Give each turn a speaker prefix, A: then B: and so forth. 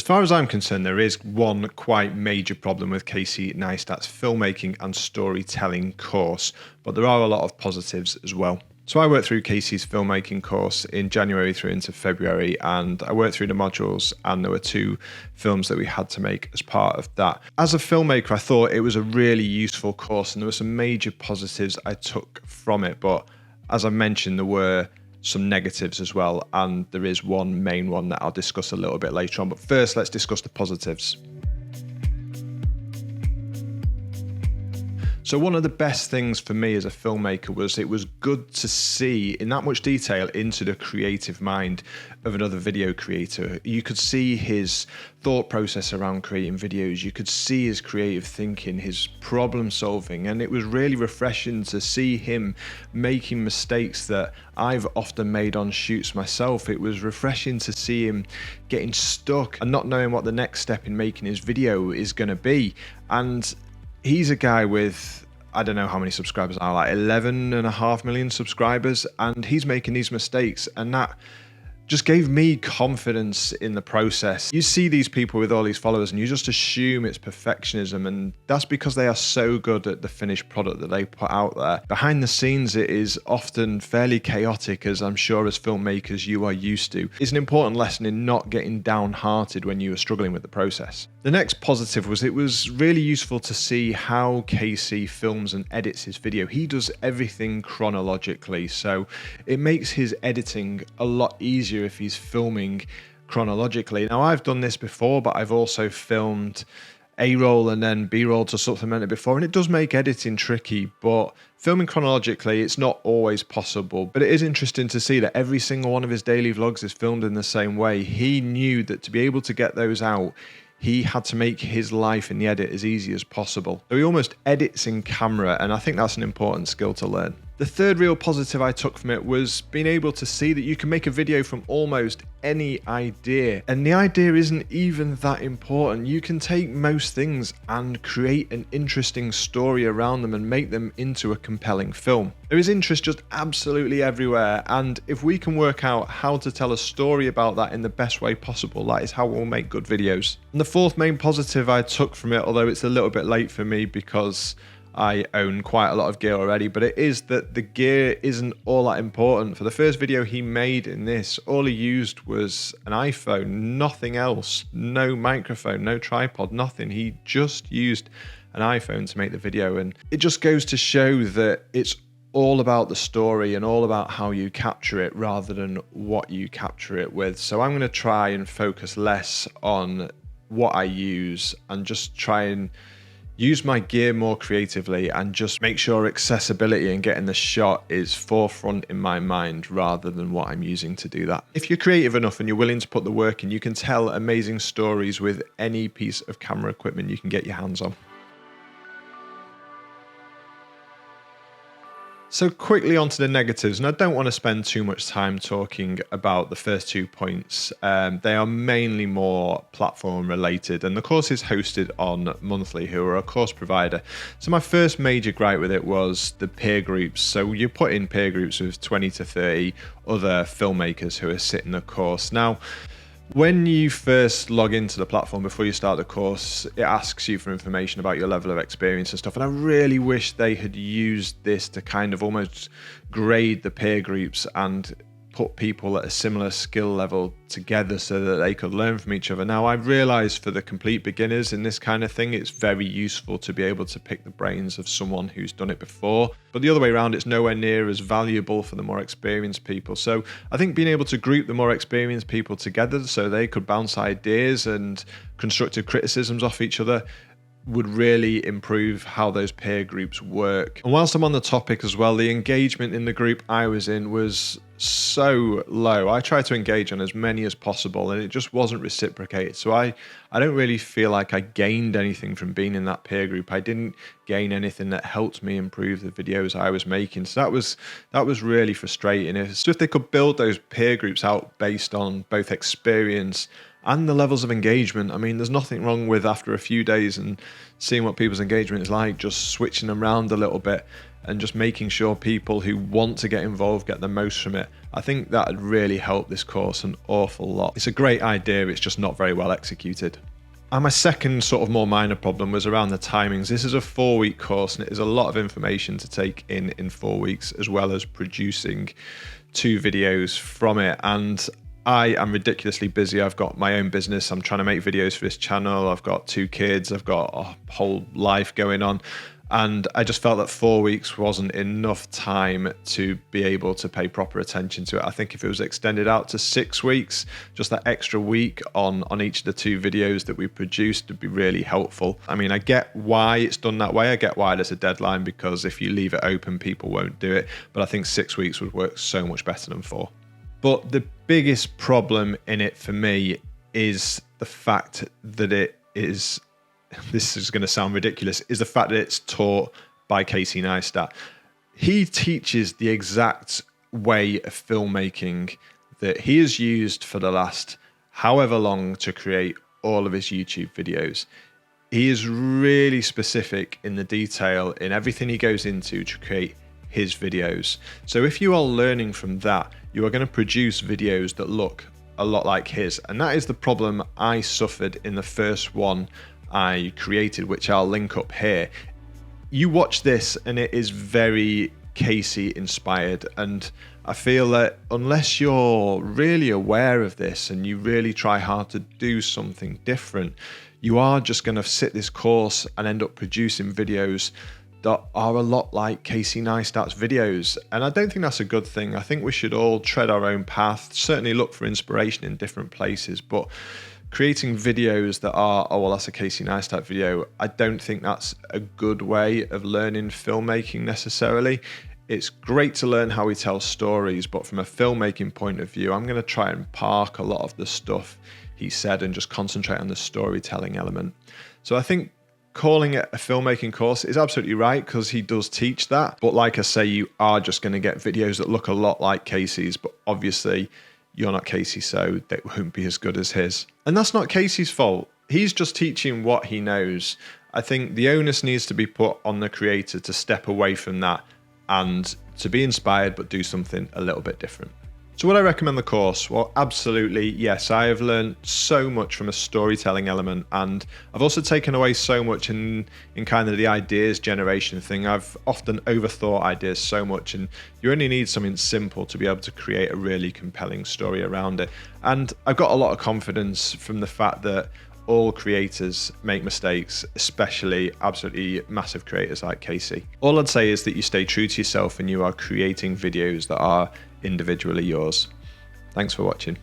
A: As far as I'm concerned, there is one quite major problem with Casey Neistat's filmmaking and storytelling course, but there are a lot of positives as well. So I worked through Casey's filmmaking course in January through into February, and I worked through the modules, and there were 2 films that we had to make as part of that. As a filmmaker, I thought it was a really useful course, and there were some major positives I took from it, but as I mentioned, there were some negatives as well, and there is one main one that I'll discuss a little bit later on. But first, let's discuss the positives. So one of the best things for me as a filmmaker was it was good to see in that much detail into the creative mind of another video creator. You could see his thought process around creating videos. You could see his creative thinking, his problem solving, and it was really refreshing to see him making mistakes that I've often made on shoots myself. It was refreshing to see him getting stuck and not knowing what the next step in making his video is going to be. And he's a guy with, I don't know how many subscribers are, like 11.5 million subscribers, and he's making these mistakes, and that just gave me confidence in the process. You see these people with all these followers and you just assume it's perfectionism, and that's because they are so good at the finished product that they put out there. Behind the scenes, it is often fairly chaotic, as I'm sure as filmmakers you are used to. It's an important lesson in not getting downhearted when you are struggling with the process. The next positive was it was really useful to see how Casey films and edits his video. He does everything chronologically, so it makes his editing a lot easier if he's filming chronologically. Now, I've done this before, but I've also filmed A-roll and then B-roll to supplement it before, and it does make editing tricky, but filming chronologically, it's not always possible. But it is interesting to see that every single one of his daily vlogs is filmed in the same way. He knew that to be able to get those out, he had to make his life in the edit as easy as possible. So he almost edits in camera, and I think that's an important skill to learn. The third real positive I took from it was being able to see that you can make a video from almost any idea. And the idea isn't even that important. You can take most things and create an interesting story around them and make them into a compelling film. There is interest just absolutely everywhere, and if we can work out how to tell a story about that in the best way possible, that is how we'll make good videos. And the fourth main positive I took from it, although it's a little bit late for me because I own quite a lot of gear already, but it is that the gear isn't all that important. For the first video he made in this, all he used was an iPhone, nothing else, no microphone, no tripod, nothing. He just used an iPhone to make the video, and it just goes to show that it's all about the story and all about how you capture it rather than what you capture it with. So I'm going to try and focus less on what I use and just try and use my gear more creatively and just make sure accessibility and getting the shot is forefront in my mind rather than what I'm using to do that. If you're creative enough and you're willing to put the work in, you can tell amazing stories with any piece of camera equipment you can get your hands on. So quickly onto the negatives, and I don't want to spend too much time talking about the first 2 points. They are mainly more platform related, and the course is hosted on Monthly, who are a course provider. So my first major gripe with it was the peer groups. So you put in peer groups with 20 to 30 other filmmakers who are sitting the course. Now, when you first log into the platform before you start the course, it asks you for information about your level of experience and stuff. And I really wish they had used this to kind of almost grade the peer groups and put people at a similar skill level together so that they could learn from each other. Now, I realize for the complete beginners in this kind of thing, it's very useful to be able to pick the brains of someone who's done it before. But the other way around, it's nowhere near as valuable for the more experienced people. So I think being able to group the more experienced people together so they could bounce ideas and constructive criticisms off each other would really improve how those peer groups work. And whilst I'm on the topic as well, the engagement in the group I was in was so low. I tried to engage on as many as possible and it just wasn't reciprocated. So I don't really feel like I gained anything from being in that peer group. I didn't gain anything that helped me improve the videos I was making. So that was really frustrating. If they could build those peer groups out based on both experience and the levels of engagement. I mean, there's nothing wrong with, after a few days and seeing what people's engagement is like, just switching them around a little bit and just making sure people who want to get involved get the most from it. I think that would really help this course an awful lot. It's a great idea, it's just not very well executed. And my second sort of more minor problem was around the timings. This is a 4-week course and it is a lot of information to take in 4 weeks, as well as producing 2 videos from it. And I am ridiculously busy. I've got my own business. I'm trying to make videos for this channel. I've got 2 kids. I've got a whole life going on. And I just felt that 4 weeks wasn't enough time to be able to pay proper attention to it. I think if it was extended out to 6 weeks, just that extra week on each of the 2 videos that we produced would be really helpful. I mean, I get why it's done that way. I get why there's a deadline, because if you leave it open, people won't do it. But I think 6 weeks would work so much better than 4. But the biggest problem in it for me is the fact that it is, this is going to sound ridiculous, is the fact that it's taught by Casey Neistat. He teaches the exact way of filmmaking that he has used for the last however long to create all of his YouTube videos. He is really specific in the detail in everything he goes into to create his videos. So if you are learning from that, you are going to produce videos that look a lot like his. And that is the problem I suffered in the first one I created, which I'll link up here. You watch this and it is very Casey inspired, and I feel that unless you're really aware of this and you really try hard to do something different, you are just going to sit this course and end up producing videos that are a lot like Casey Neistat's videos. And I don't think that's a good thing. I think we should all tread our own path, certainly look for inspiration in different places, but creating videos that are, oh, well, that's a Casey Neistat video, I don't think that's a good way of learning filmmaking necessarily. It's great to learn how he tells stories, but from a filmmaking point of view, I'm going to try and park a lot of the stuff he said and just concentrate on the storytelling element. So I think calling it a filmmaking course is absolutely right, because he does teach that. But like I say, you are just going to get videos that look a lot like Casey's, but obviously you're not Casey, so they won't be as good as his. And that's not Casey's fault. He's just teaching what he knows. I think the onus needs to be put on the creator to step away from that and to be inspired, but do something a little bit different. So would I recommend the course? Well, absolutely, yes. I have learned so much from a storytelling element, and I've also taken away so much in kind of the ideas generation thing. I've often overthought ideas so much, and you only need something simple to be able to create a really compelling story around it. And I've got a lot of confidence from the fact that all creators make mistakes, especially absolutely massive creators like Casey. All I'd say is that you stay true to yourself and you are creating videos that are individually yours. Thanks for watching.